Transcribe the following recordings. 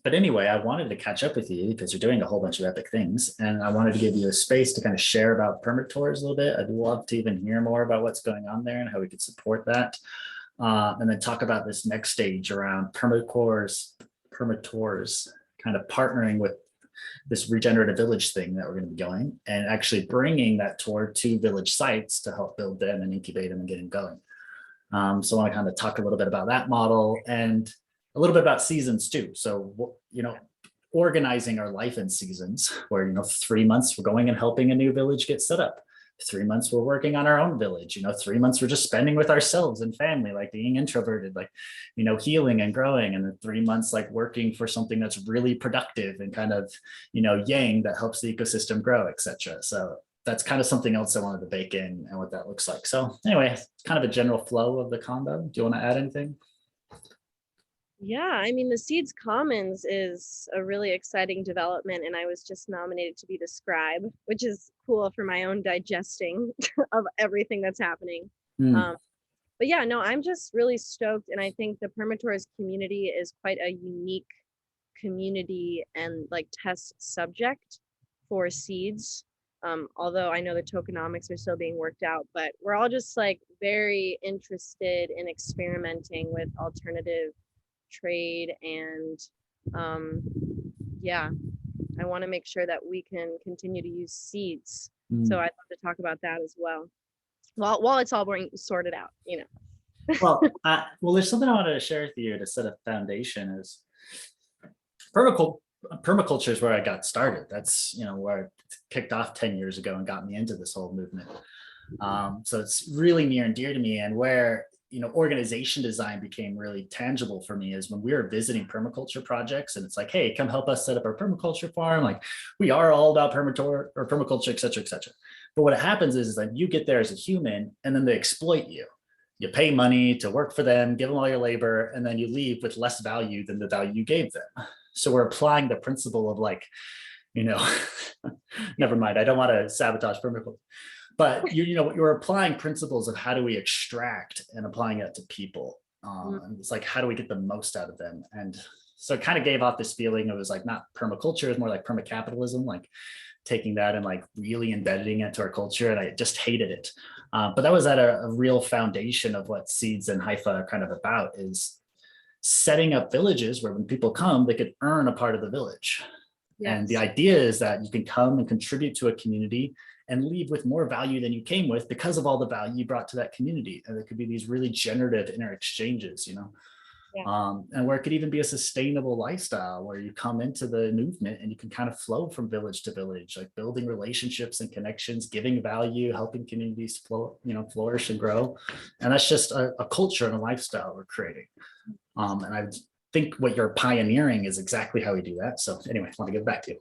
But anyway, I wanted to catch up with you because you're doing a whole bunch of epic things, and I wanted to give you a space to kind of share about Permatours a little bit. I'd love to even hear more about what's going on there and how we could support that, and then talk about this next stage around Permatours, kind of partnering with this regenerative village thing that we're going to be going, and actually bringing that tour to village sites to help build them and incubate them and get them going. So I want to kind of talk a little bit about that model and a little bit about seasons too. So, organizing our life in seasons where, 3 months we're going and helping a new village get set up. 3 months we're working on our own village, 3 months we're just spending with ourselves and family, like being introverted, like, healing and growing. And then 3 months, like working for something that's really productive and kind of, yang that helps the ecosystem grow, etc. So that's kind of something else I wanted to bake in and what that looks like. So anyway, it's kind of a general flow of the combo. Do you want to add anything? Yeah, I mean, the SEEDS Commons is a really exciting development, and I was just nominated to be the scribe, which is cool for my own digesting of everything that's happening. But yeah, no, I'm just really stoked, and I think the Permatours community is quite a unique community and like test subject for SEEDS. Although I know the tokenomics are still being worked out, but we're all just like very interested in experimenting with alternative trade, and yeah, I want to make sure that we can continue to use SEEDS. So I'd love to talk about that as well. While it's all being sorted out, Well, there's something I wanted to share with you to set a foundation. Is permaculture is where I got started. That's where it kicked off 10 years ago and got me into this whole movement. So it's really near and dear to me, and where organization design became really tangible for me is when we were visiting permaculture projects, and it's like, hey, come help us set up our permaculture farm. Like, we are all about permaculture, et cetera, et cetera. But what happens is that you get there as a human, and then they exploit you. You pay money to work for them, give them all your labor, and then you leave with less value than the value you gave them. So we're applying the principle of like, never mind, I don't want to sabotage permaculture. But you're applying principles of how do we extract and applying it to people. And it's like, how do we get the most out of them? And so it kind of gave off this feeling. It was like not permaculture, it's more like permacapitalism, like taking that and like really embedding it to our culture. And I just hated it. But that was at a real foundation of what SEEDS and Haifa are kind of about, is setting up villages where when people come, they could earn a part of the village. Yes. And the idea is that you can come and contribute to a community and leave with more value than you came with because of all the value you brought to that community. And there could be these really generative inter exchanges, yeah. And where it could even be a sustainable lifestyle where you come into the movement and you can kind of flow from village to village, like building relationships and connections, giving value, helping communities flourish and grow. And that's just a culture and a lifestyle we're creating. And I think what you're pioneering is exactly how we do that. So anyway, I want to give it back to you.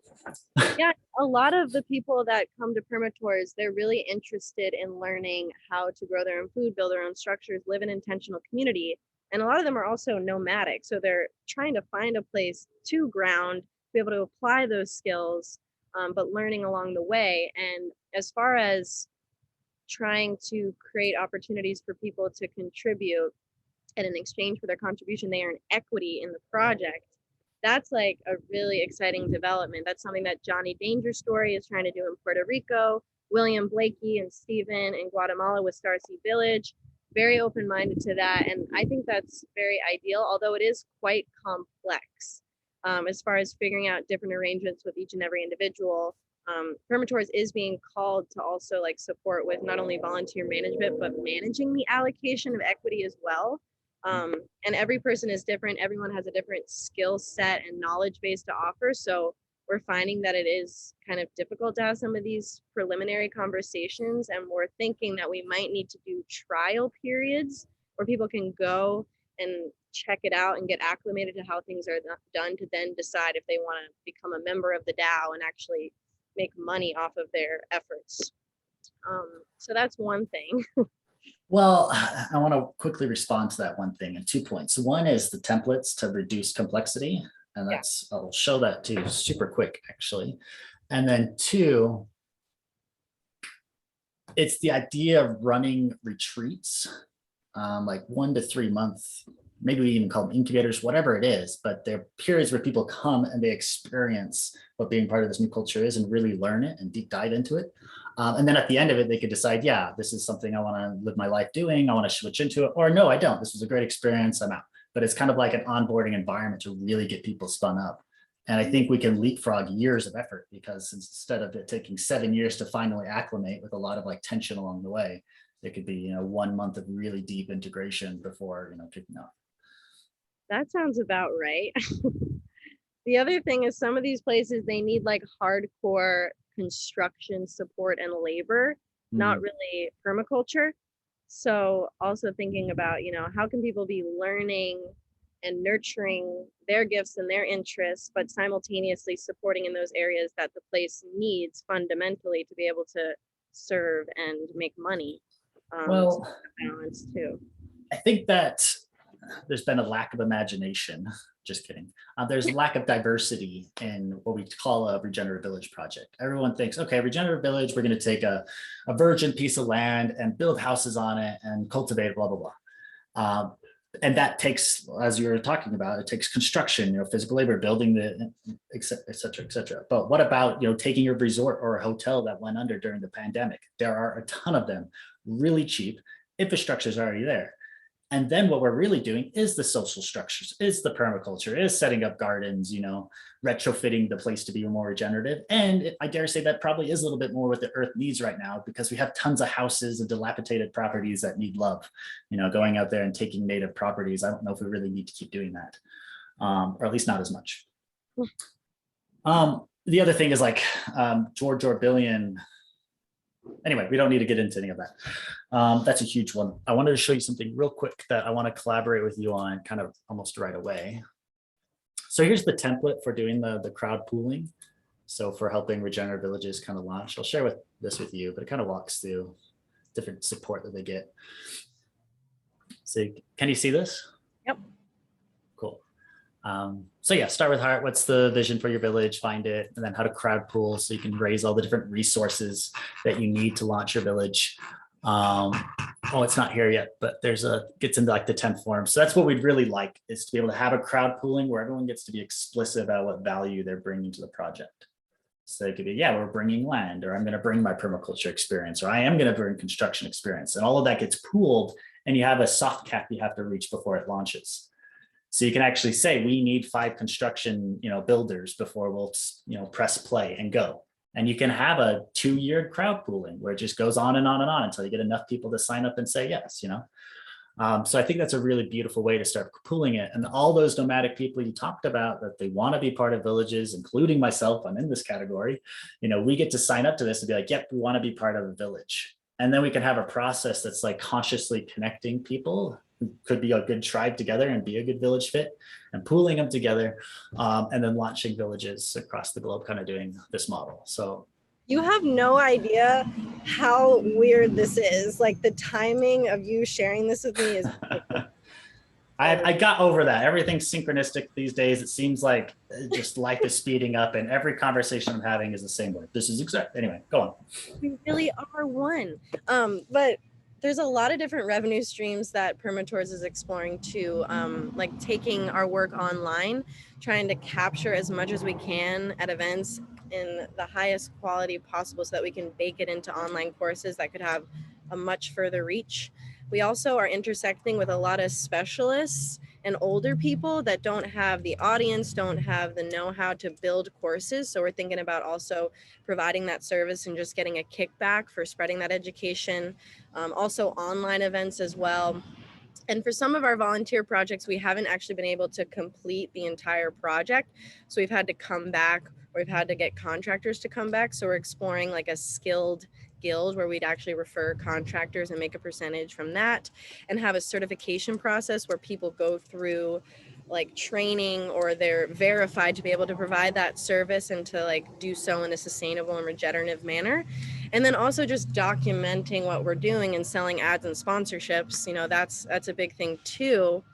Yeah, a lot of the people that come to Permatours, they're really interested in learning how to grow their own food, build their own structures, live in intentional community. And a lot of them are also nomadic. So they're trying to find a place to ground, be able to apply those skills, but learning along the way. And as far as trying to create opportunities for people to contribute, and in exchange for their contribution, they earn equity in the project. That's like a really exciting development. That's something that Johnny Danger Story is trying to do in Puerto Rico, William Blakey and Stephen in Guatemala with Starseed Village. Very open-minded to that. And I think that's very ideal, although it is quite complex as far as figuring out different arrangements with each and every individual. Permatours is being called to also like support with not only volunteer management, but managing the allocation of equity as well. And every person is different. Everyone has a different skill set and knowledge base to offer. So we're finding that it is kind of difficult to have some of these preliminary conversations. And we're thinking that we might need to do trial periods where people can go and check it out and get acclimated to how things are done to then decide if they want to become a member of the DAO and actually make money off of their efforts. So that's one thing. Well, I want to quickly respond to that one thing in 2 points. One is the templates to reduce complexity. And that's, yeah. I'll show that to you super quick, actually. And then 2, it's the idea of running retreats, like 1 to 3 month maybe we even call them incubators, whatever it is, but they're periods where people come and they experience what being part of this new culture is and really learn it and deep dive into it. And then at the end of it, they could decide, yeah, this is something I want to live my life doing. I want to switch into it, or no, I don't. This was a great experience. I'm out. But it's kind of like an onboarding environment to really get people spun up. And I think we can leapfrog years of effort, because instead of it taking 7 years to finally acclimate with a lot of like tension along the way, it could be, 1 month of really deep integration before, kicking off. That sounds about right. The other thing is some of these places, they need like hardcore construction support and labor, not really permaculture. So also thinking about, how can people be learning and nurturing their gifts and their interests, but simultaneously supporting in those areas that the place needs fundamentally to be able to serve and make money. Well, balance too. I think that there's been a lack of imagination. Just kidding. There's a lack of diversity in what we call a regenerative village project. Everyone thinks, okay, regenerative village, we're going to take a virgin piece of land and build houses on it and cultivate, blah, blah, blah. And that takes, as you were talking about, it takes construction, physical labor, building the, et cetera, et cetera. But what about, taking a resort or a hotel that went under during the pandemic? There are a ton of them, really cheap. Infrastructure is already there. And then what we're really doing is the social structures, is the permaculture, is setting up gardens, retrofitting the place to be more regenerative. And I dare say that probably is a little bit more what the earth needs right now, because we have tons of houses and dilapidated properties that need love. Going out there and taking native properties, I don't know if we really need to keep doing that, or at least not as much. The other thing is like George Orwellian. Anyway, we don't need to get into any of that. That's a huge one. I wanted to show you something real quick that I want to collaborate with you on kind of almost right away. So here's the template for doing the crowd pooling. So for helping regenerative villages kind of launch, I'll share this with you, but it kind of walks through different support that they get. So can you see this? Yep. Cool. So yeah, start with heart. What's the vision for your village? Find it, and then how to crowd pool so you can raise all the different resources that you need to launch your village. Oh, it's not here yet, but gets into like the 10 forms. So that's what we'd really like, is to be able to have a crowd pooling where everyone gets to be explicit about what value they're bringing to the project. So it could be, yeah, we're bringing land, or I'm going to bring my permaculture experience, or I am going to bring construction experience, and all of that gets pooled, and you have a soft cap you have to reach before it launches. So you can actually say, we need 5 construction, builders before we'll, press play and go. And you can have a 2-year crowd pooling where it just goes on and on and on until you get enough people to sign up and say yes, So I think that's a really beautiful way to start pooling it. And all those nomadic people you talked about that they want to be part of villages, including myself, I'm in this category, we get to sign up to this and be like, yep, we want to be part of a village. And then we can have a process that's like consciously connecting people who could be a good tribe together and be a good village fit, and pooling them together, and then launching villages across the globe, kind of doing this model. So you have no idea how weird this is. Like the timing of you sharing this with me is I got over that. Everything's synchronistic these days. It seems like just life is speeding up, and every conversation I'm having is the same word. This is exact. Anyway, go on. We really are one. But there's a lot of different revenue streams that Permatours is exploring too, like taking our work online, trying to capture as much as we can at events in the highest quality possible so that we can bake it into online courses that could have a much further reach. We also are intersecting with a lot of specialists and older people that don't have the audience, don't have the know-how to build courses. So we're thinking about also providing that service and just getting a kickback for spreading that education. Also online events as well. And for some of our volunteer projects, we haven't actually been able to complete the entire project. So we've had to come back, or we've had to get contractors to come back. So we're exploring like a skilled guild where we'd actually refer contractors and make a percentage from that, and have a certification process where people go through like training, or they're verified to be able to provide that service and to like do so in a sustainable and regenerative manner. And then also just documenting what we're doing and selling ads and sponsorships, that's a big thing too.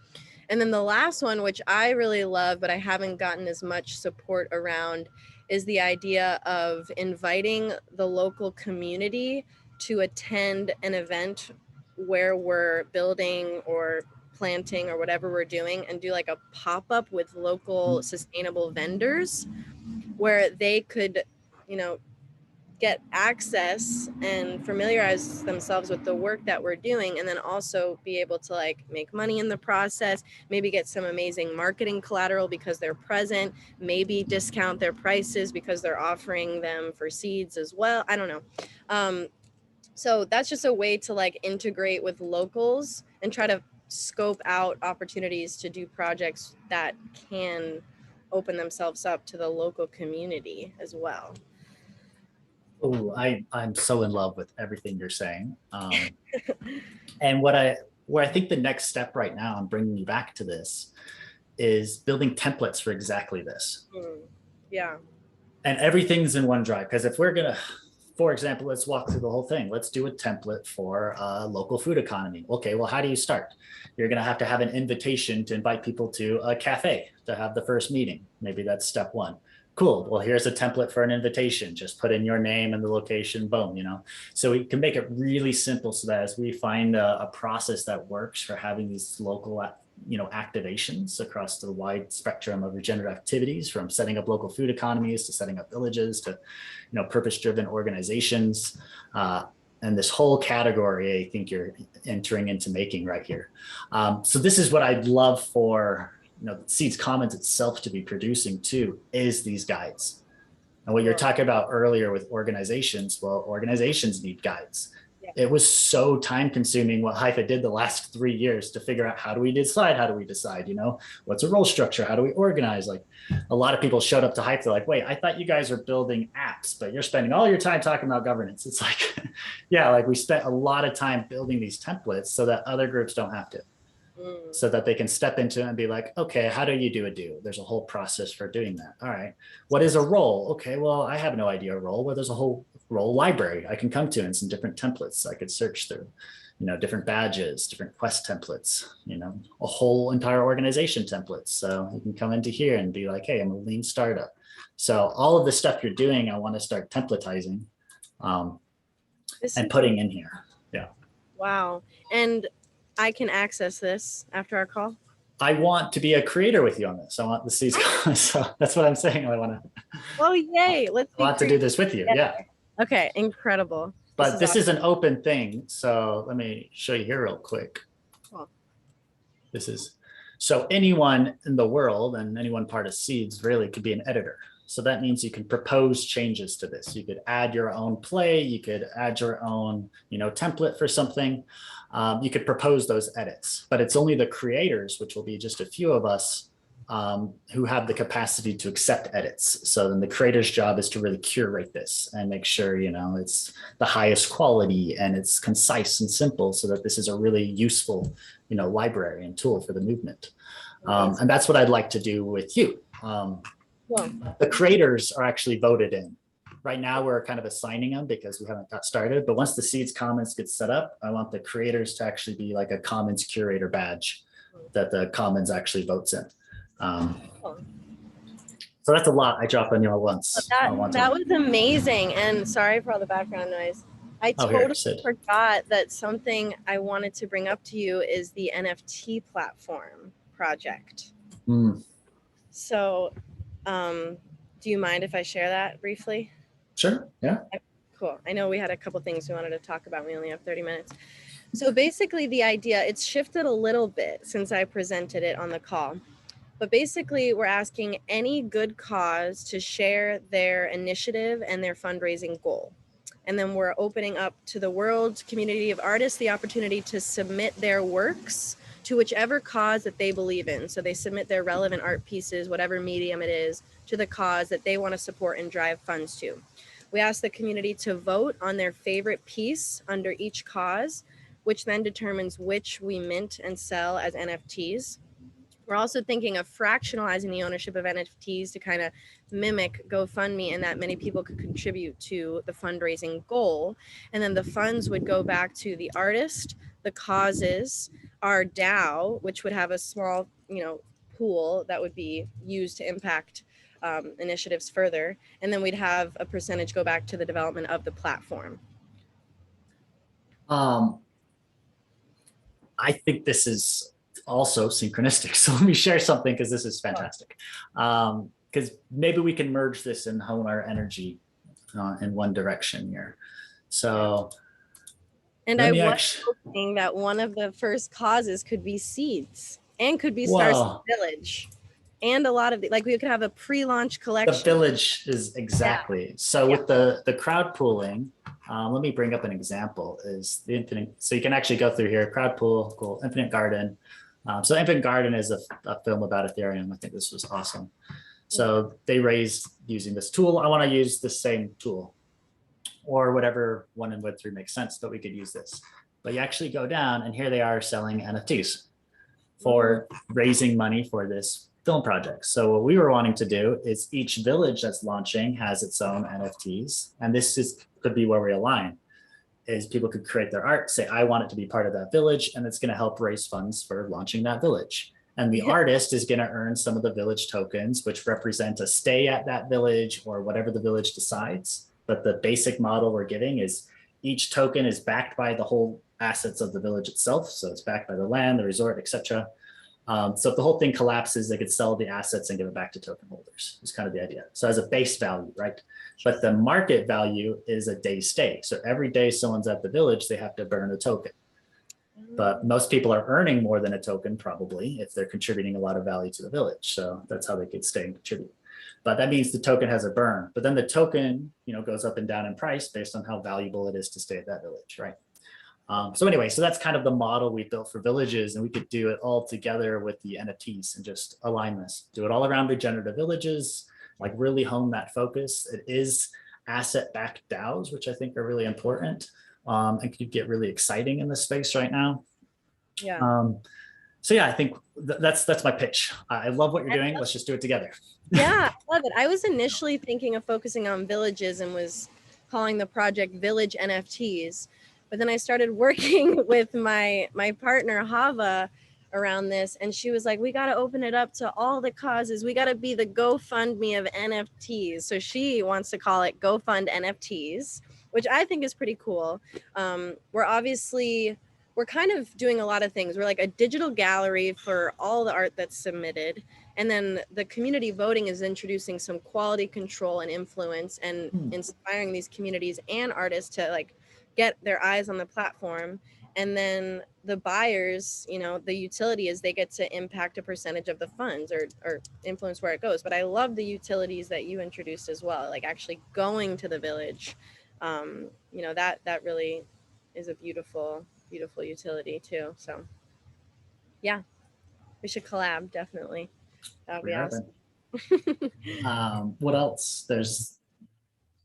And then the last one, which I really love, but I haven't gotten as much support around, is the idea of inviting the local community to attend an event where we're building or planting or whatever we're doing and do like a pop-up with local sustainable vendors where they could, you know, get access and familiarize themselves with the work that we're doing, and then also be able to like make money in the process, maybe get some amazing marketing collateral because they're present, maybe discount their prices because they're offering them for seeds as well. I don't know. So that's just a way to like integrate with locals and try to scope out opportunities to do projects that can open themselves up to the local community as well. Oh, I'm so in love with everything you're saying. And where I think the next step right now, I'm bringing you back to this, is building templates for exactly this. Yeah. And everything's in OneDrive. Because if we're gonna, for example, let's walk through the whole thing. Let's do a template for a local food economy. Okay, well, how do you start? You're gonna have to have an invitation to invite people to a cafe to have the first meeting. Maybe that's step one. Cool. Well, here's a template for an invitation. Just put in your name and the location, boom, you know. So we can make it really simple so that as we find a process that works for having these local, you know, activations across the wide spectrum of regenerative activities, from setting up local food economies to setting up villages to, you know, purpose-driven organizations. And this whole category, I think you're entering into making right here. So this is what I'd love for, you know, SEEDS Commons itself to be producing too, is these guides. And what you're talking about earlier with organizations, well, organizations need guides. Yeah. It was so time consuming what HIFA did the last 3 years to figure out how do we decide, you know, what's a role structure? How do we organize? Like a lot of people showed up to HIFA, they're like, wait, I thought you guys are building apps, but you're spending all your time talking about governance. It's like, yeah, like we spent a lot of time building these templates so that other groups don't have to. So that they can step into it and be like, okay, how do you do a do? There's a whole process for doing that. All right. What is a role? Okay, well, I have no idea a role. Well, there's a whole role library I can come to and some different templates I could search through, you know, different badges, different quest templates, you know, a whole entire organization templates. So you can come into here and be like, hey, I'm a lean startup. So all of the stuff you're doing, I want to start templatizing and putting in here. Yeah. Wow. And I can access this after our call? I want to be a creator with you on this. I want the seeds. So that's what I'm saying. I want to. Oh, yay. Let's to do this with you. Yeah. Okay. Incredible. But this is an open thing. So let me show you here real quick. Cool. This is, so anyone in the world and anyone part of SEEDS really could be an editor. So that means you can propose changes to this. You could add your own play. You could add your own, you know, template for something. You could propose those edits, but it's only the creators, which will be just a few of us, who have the capacity to accept edits. So then the creator's job is to really curate this and make sure, you know, it's the highest quality and it's concise and simple so that this is a really useful, you know, library and tool for the movement. And that's what I'd like to do with you. The creators are actually voted in. Right now, we're kind of assigning them because we haven't got started. But once the SEEDS Commons gets set up, I want the creators to actually be like a Commons curator badge that the Commons actually votes in. So that's a lot I dropped on you all once. That was amazing. And sorry for all the background noise. I totally forgot that something I wanted to bring up to you is the NFT platform project. So do you mind if I share that briefly? Sure, yeah. Cool. I know we had a couple things we wanted to talk about. We only have 30 minutes. So basically the idea, it's shifted a little bit since I presented it on the call. But basically we're asking any good cause to share their initiative and their fundraising goal. And then we're opening up to the world community of artists the opportunity to submit their works to whichever cause that they believe in. So they submit their relevant art pieces, whatever medium it is, to the cause that they want to support and drive funds to. We ask the community to vote on their favorite piece under each cause, which then determines which we mint and sell as NFTs. We're also thinking of fractionalizing the ownership of NFTs to kind of mimic GoFundMe, and that many people could contribute to the fundraising goal. And then the funds would go back to the artist, the causes, our DAO, which would have a small, you know, pool that would be used to impact initiatives further. And then we'd have a percentage go back to the development of the platform. I think this is also synchronistic. So let me share something because this is fantastic. Because maybe we can merge this and hone our energy in one direction here. So, and I was hoping that one of the first causes could be seeds and could be Star Seed Village. And a lot of like we could have a pre-launch collection. The village is exactly. So with the crowd pooling, let me bring up an example is the infinite. So you can actually go through here, crowd pool, cool, Infinite Garden. So Infinite Garden is a film about Ethereum. I think this was awesome. So they raised using this tool. I want to use the same tool or whatever one in Web3 makes sense, but we could use this. But you actually go down and here they are selling NFTs for raising money for this film project. So what we were wanting to do is each village that's launching has its own NFTs. And this could be where we align is people could create their art, say, I want it to be part of that village. And it's going to help raise funds for launching that village. And the artist is going to earn some of the village tokens, which represent a stay at that village or whatever the village decides. But the basic model we're giving is each token is backed by the whole assets of the village itself. So it's backed by the land, the resort, etc. So if the whole thing collapses, they could sell the assets and give it back to token holders. Is kind of the idea. So as a base value, right? But the market value is a day stay. So every day someone's at the village, they have to burn a token. But most people are earning more than a token probably if they're contributing a lot of value to the village. So that's how they could stay and contribute. But that means the token has a burn. But then the token, goes up and down in price based on how valuable it is to stay at that village, right? So anyway, so that's kind of the model we built for villages, and we could do it all together with the NFTs and just align this, do it all around regenerative villages, like really hone that focus. It is asset-backed DAOs, which I think are really important and could get really exciting in this space right now. Yeah. So yeah, I think that's my pitch. I love what you're doing. Let's just do it together. Yeah, I love it. I was initially thinking of focusing on villages and was calling the project Village NFTs. But then I started working with my partner, Hava, around this. And she was like, we got to open it up to all the causes. We got to be the GoFundMe of NFTs. So she wants to call it GoFund NFTs, which I think is pretty cool. We're kind of doing a lot of things. We're like a digital gallery for all the art that's submitted. And then the community voting is introducing some quality control and influence and inspiring these communities and artists to like get their eyes on the platform. And then the buyers, the utility is they get to impact a percentage of the funds or influence where it goes. But I love the utilities that you introduced as well, like actually going to the village. That really is a beautiful utility too. So yeah, we should collab, definitely. That would be awesome. What else? There's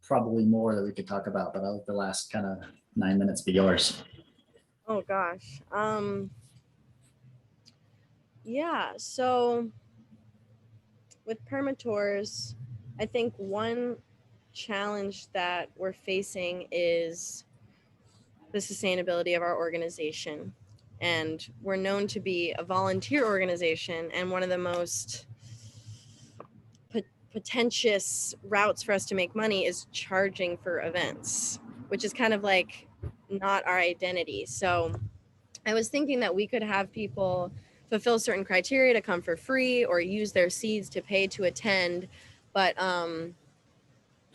probably more that we could talk about, but I'll let the last kind of 9 minutes be yours. Oh gosh. Yeah, so with Permatours, I think one challenge that we're facing is the sustainability of our organization. And we're known to be a volunteer organization, and one of the most potentious routes for us to make money is charging for events, which is kind of like not our identity. So I was thinking that we could have people fulfill certain criteria to come for free or use their seeds to pay to attend. But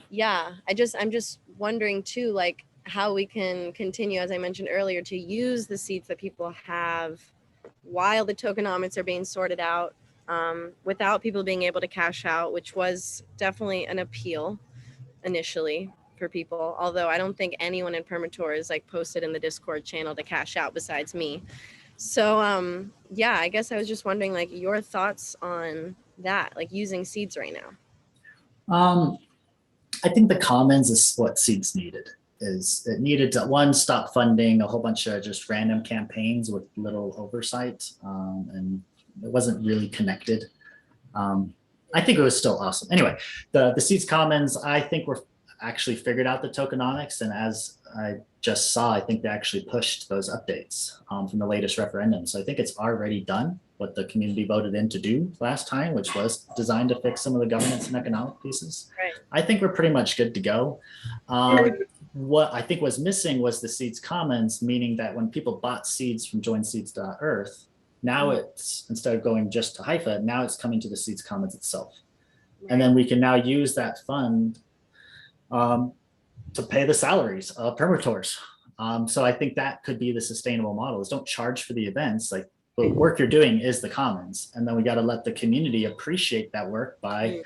yeah, I'm just wondering too, like how we can continue, as I mentioned earlier, to use the seeds that people have while the tokenomics are being sorted out, without people being able to cash out, which was definitely an appeal initially for people. Although I don't think anyone in Permatours like posted in the Discord channel to cash out besides me. So yeah, I guess I was just wondering like your thoughts on that, like using seeds right now. I think the commons is what seeds needed. Is it needed to one, stop funding a whole bunch of just random campaigns with little oversight, and it wasn't really connected. I think it was still awesome. Anyway, the seeds commons, I think we're actually figured out the tokenomics, and as I just saw, I think they actually pushed those updates from the latest referendum. So I think it's already done what the community voted in to do last time, which was designed to fix some of the governance and economic pieces. Right. I think we're pretty much good to go. What I think was missing was the seeds commons, meaning that when people bought seeds from joinseeds.earth, Now it's, instead of going just to Haifa, now it's coming to the Seeds Commons itself. And then we can now use that fund to pay the salaries of Permatours. So I think that could be the sustainable model, is don't charge for the events. Like, the work you're doing is the commons. And then we got to let the community appreciate that work by,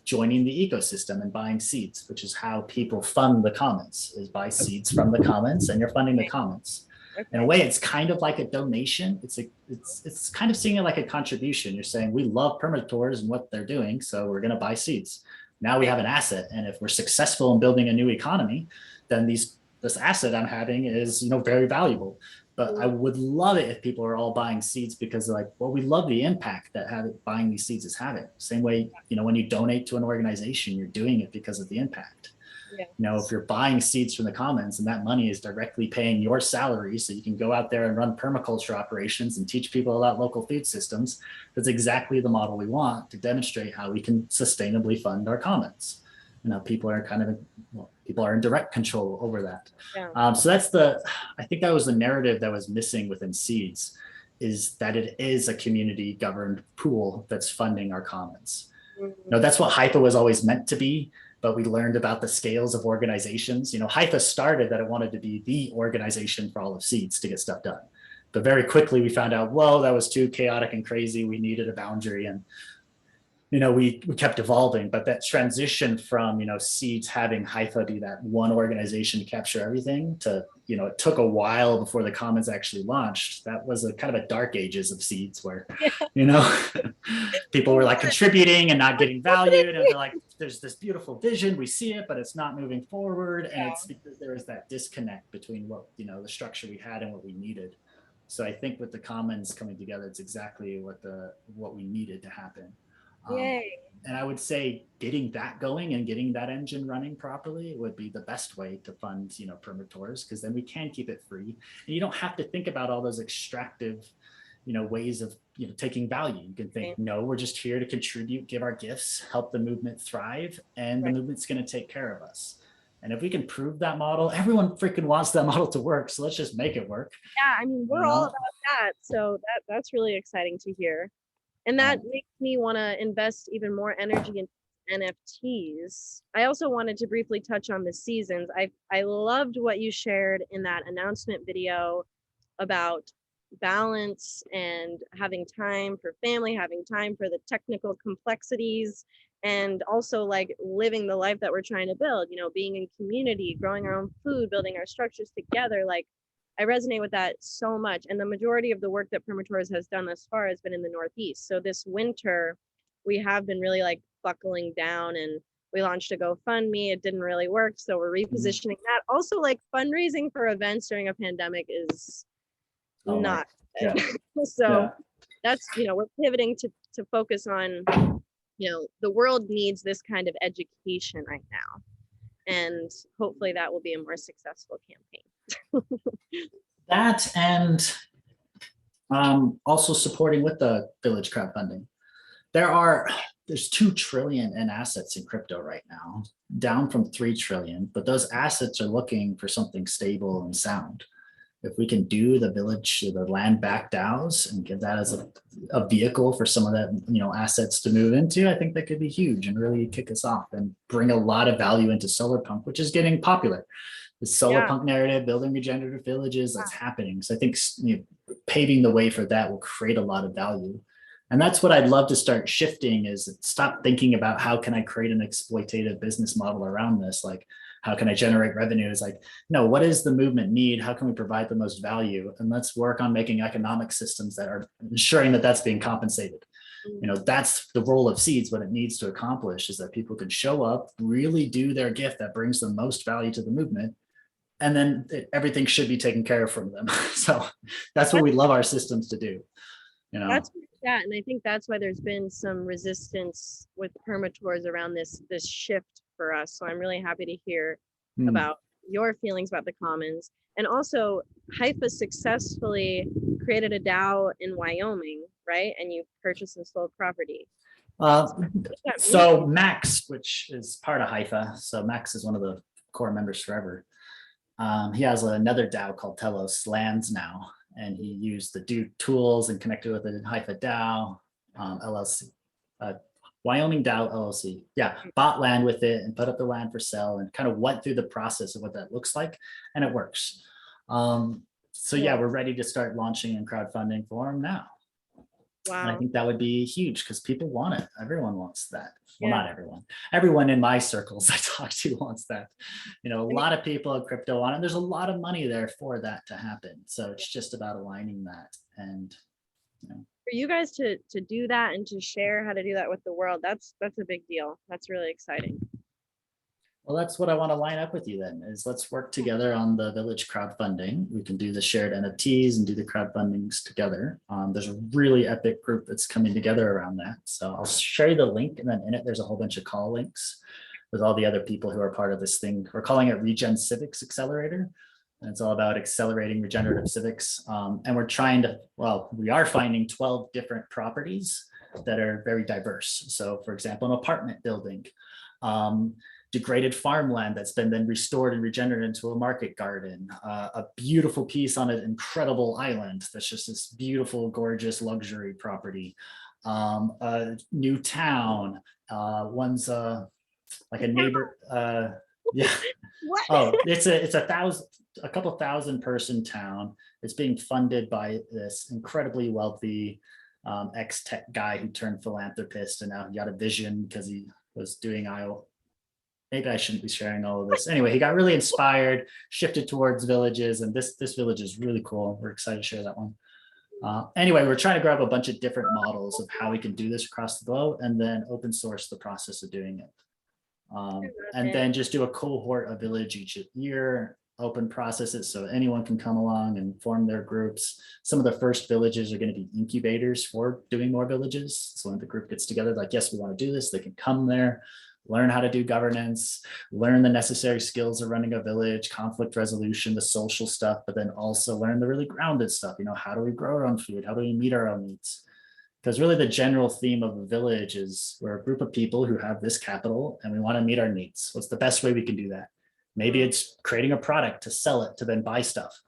joining the ecosystem and buying seeds, which is how people fund the commons, is buy seeds from the commons, and you're funding the commons. In a way, it's kind of like a donation. It's kind of seeing it like a contribution. You're saying, we love Permatours and what they're doing, so we're going to buy seeds. Now we have an asset, and if we're successful in building a new economy, then this asset I'm having is, very valuable. But I would love it if people are all buying seeds because they're like, well, we love the impact that buying these seeds is having. Same way, when you donate to an organization, you're doing it because of the impact. Yeah. If you're buying seeds from the commons and that money is directly paying your salary so you can go out there and run permaculture operations and teach people about local food systems, that's exactly the model we want to demonstrate how we can sustainably fund our commons. People are people are in direct control over that. Yeah. So that's I think that was the narrative that was missing within Seeds, is that it is a community governed pool that's funding our commons. That's what Haifa was always meant to be, but we learned about the scales of organizations. Haifa started that it wanted to be the organization for all of Seeds to get stuff done. But very quickly we found out, whoa, that was too chaotic and crazy. We needed a boundary, and we kept evolving. But that transition from, Seeds having Haifa be that one organization to capture everything to, it took a while before the commons actually launched. That was a kind of a dark ages of Seeds where, people were like contributing and not getting valued. And they're like, there's this beautiful vision, we see it, but it's not moving forward. And it's because there is that disconnect between what, the structure we had and what we needed. So I think with the commons coming together, it's exactly what we needed to happen. And I would say getting that going and getting that engine running properly would be the best way to fund, Permatours, because then we can keep it free. And you don't have to think about all those extractive, ways of, taking value. You can think, no, we're just here to contribute, give our gifts, help the movement thrive, and the movement's going to take care of us. And if we can prove that model, everyone freaking wants that model to work. So let's just make it work. Yeah, we're all about that. So that's really exciting to hear. And that makes me want to invest even more energy in NFTs. I also wanted to briefly touch on the seasons. I loved what you shared in that announcement video about balance and having time for family, having time for the technical complexities, and also like living the life that we're trying to build, being in community, growing our own food, building our structures together. Like, I resonate with that so much. And the majority of the work that Permatours has done thus far has been in the Northeast. So this winter, we have been really like buckling down, and we launched a GoFundMe. It didn't really work. So we're repositioning that. Also, like, fundraising for events during a pandemic is not good. So that's, we're pivoting to focus on, the world needs this kind of education right now. And hopefully that will be a more successful campaign. That, and also supporting with the village crowdfunding. There's 2 trillion in assets in crypto right now, down from 3 trillion, but those assets are looking for something stable and sound. If we can do the land back DAOs and give that as a vehicle for some of that, assets to move into, I think that could be huge and really kick us off and bring a lot of value into solar punk, which is getting popular. The solar punk narrative, building regenerative villages, that's happening. So I think paving the way for that will create a lot of value. And that's what I'd love to start shifting, is stop thinking about how can I create an exploitative business model around this? Like, how can I generate revenue? It's like, no, what does the movement need? How can we provide the most value? And let's work on making economic systems that are ensuring that that's being compensated. That's the role of Seeds. What it needs to accomplish is that people can show up, really do their gift that brings the most value to the movement, and then everything should be taken care of from them. So that's what we love our systems to do. That's and I think that's why there's been some resistance with Permatours around this shift for us. So I'm really happy to hear about your feelings about the commons. And also, Haifa successfully created a DAO in Wyoming, right? And you purchased and sold property. So Max, which is part of Haifa, so Max is one of the core members forever. He has another DAO called Telos Lands now, and he used the do tools and connected with the Haifa DAO LLC, Wyoming DAO LLC. Yeah, bought land with it and put up the land for sale and kind of went through the process of what that looks like, and it works. So yeah, we're ready to start launching and crowdfunding for them now. Wow. And I think that would be huge because people want it. Everyone wants that. Well, Yeah. not everyone. Everyone in my circles I talk to wants that. You know, a lot of people in crypto want it. There's a lot of money there for that to happen. So it's just about aligning that. And you know, for you guys to do that and to share how to do that with the world, that's a big deal. That's really exciting. well, that's what I want to line up with you then, is let's work together on the village crowdfunding. We can do the shared NFTs and do the crowdfundings together. There's a really epic group that's coming together around that. So I'll share you the link, and then in it, there's a whole bunch of call links with all the other people who are part of this thing. We're calling it Regen Civics Accelerator. And it's all about accelerating regenerative civics. And we're trying to, well, we are finding 12 different properties that are very diverse. So for example, an apartment building, degraded farmland that's been then restored and regenerated into a market garden, a beautiful piece on an incredible island that's just this beautiful, gorgeous luxury property, a new town, one's like a neighbor, yeah. What? Oh, it's a couple thousand person town. It's being funded by this incredibly wealthy ex-tech guy who turned philanthropist, and now he got a vision because he was doing IO. Maybe I shouldn't be sharing all of this. Anyway, he got really inspired, shifted towards villages, and this village is really cool. We're excited to share that one. Anyway, we're trying to grab a bunch of different models of how we can do this across the globe and then open source the process of doing it. And then just do a cohort of village each year, open processes so anyone can come along and form their groups. Some of the first villages are going to be incubators for doing more villages. So when the group gets together, like, yes, we want to do this, they can come there, learn how to do governance, learn the necessary skills of running a village, conflict resolution, the social stuff, but then also learn the really grounded stuff. You know, how do we grow our own food? How do we meet our own needs? Because really the general theme of a village is we're a group of people who have this capital and we want to meet our needs. What's the best way we can do that? Maybe it's creating a product to sell it to then buy stuff.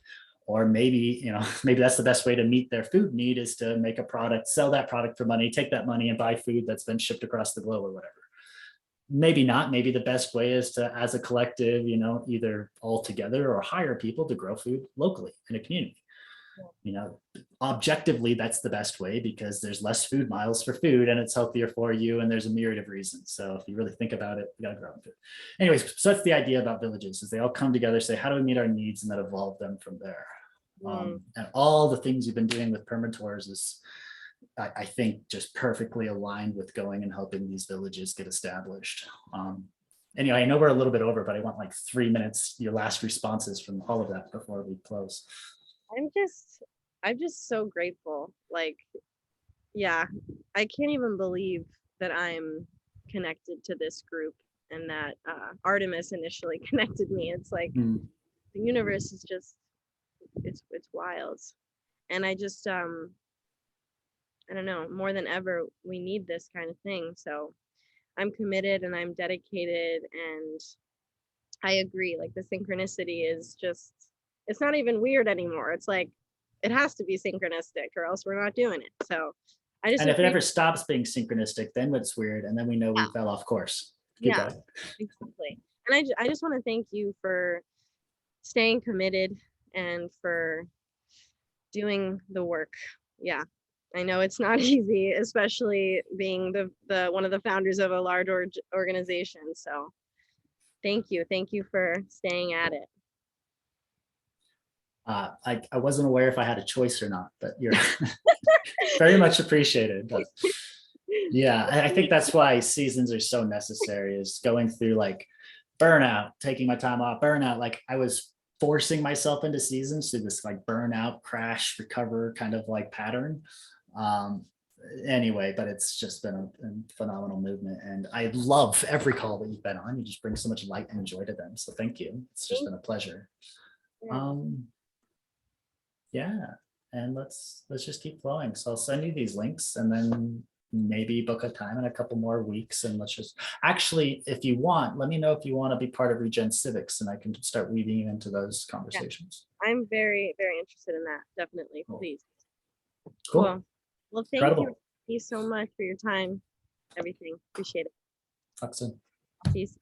Or maybe, you know, maybe that's the best way to meet their food need is to make a product, sell that product for money, take that money and buy food that's been shipped across the globe or whatever. Maybe not. Maybe the best way is to, as a collective, you know, either all together or hire people to grow food locally in a community. You know, objectively, that's the best way because there's less food miles for food and it's healthier for you. And there's a myriad of reasons. So if you really think about it, you got to grow food. Anyways, so that's the idea about villages is they all come together, say, how do we meet our needs and then evolve them from there? And all the things you've been doing with Permatours is, I think, just perfectly aligned with going and helping these villages get established. Anyway, I know we're a little bit over, but I want like 3 minutes, your last responses from all of that before we close. I'm just so grateful. Like, yeah, I can't even believe that I'm connected to this group and that Artemis initially connected me. It's like the universe is just, it's wild. And I just, I don't know, more than ever, we need this kind of thing. So I'm committed and I'm dedicated, and I agree. Like the synchronicity is just, it's not even weird anymore. It's like, it has to be synchronistic or else we're not doing it. So I just, and if it ever stops being synchronistic, then it's weird. And then we know we fell off course. Keep going. Exactly. And I just want to thank you for staying committed and for doing the work. Yeah. I know it's not easy, especially being the one of the founders of a large organization. So thank you. Thank you for staying at it. I wasn't aware if I had a choice or not, but you're very much appreciated. But yeah, I think that's why seasons are so necessary, is going through like burnout, taking my time off, burnout. Like I was forcing myself into seasons through this like burnout, crash, recover kind of like pattern. Anyway, but it's just been a phenomenal movement, and I love every call that you've been on. You just bring so much light and joy to them. So thank you. It's just been a pleasure. Yeah, and let's just keep flowing. So I'll send you these links, and then maybe book a time in a couple more weeks, and let's just actually, if you want, let me know if you want to be part of Regen Civics, and I can start weaving you into those conversations. I'm very, very interested in that. Definitely. Cool. Please. Cool. Cool. Well, thank Incredible. you so much for your time. Everything. Appreciate it. Talk soon. Peace.